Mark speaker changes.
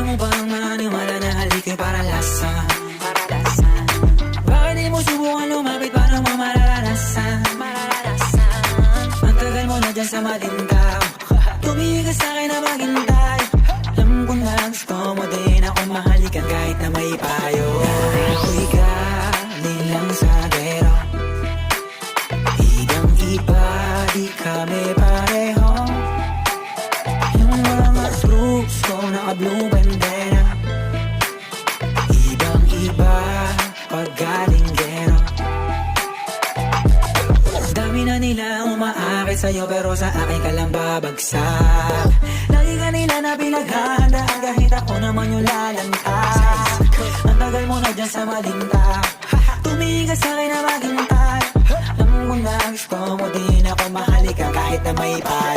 Speaker 1: mo bang maniwala na halik ay para lasa? Bakit di mo subukan lumapit para mo mararanasan? Ang tagal mo na dyan sa malintaw, tumigil ka sa'kin na maghintay. Alam ko na gusto mo din akong mahalikan kahit na may payo. Ako'y galing lang sa gero, ibang-iba, di kami pareho. Yung mga troops ko naka-blue bandera, ibang-iba pag galing gero. Dami na nila umaakit sa'yo pero sa akin ka lang babagsak. Lagi ka nila na pinaghahandaan kahit ako naman yung lalantad. Ang tagal mo na dyan sa malinta, tumingin ka sa'kin na maghintay. Alam ko na gusto mo din ako mahalikan kahit na may payo.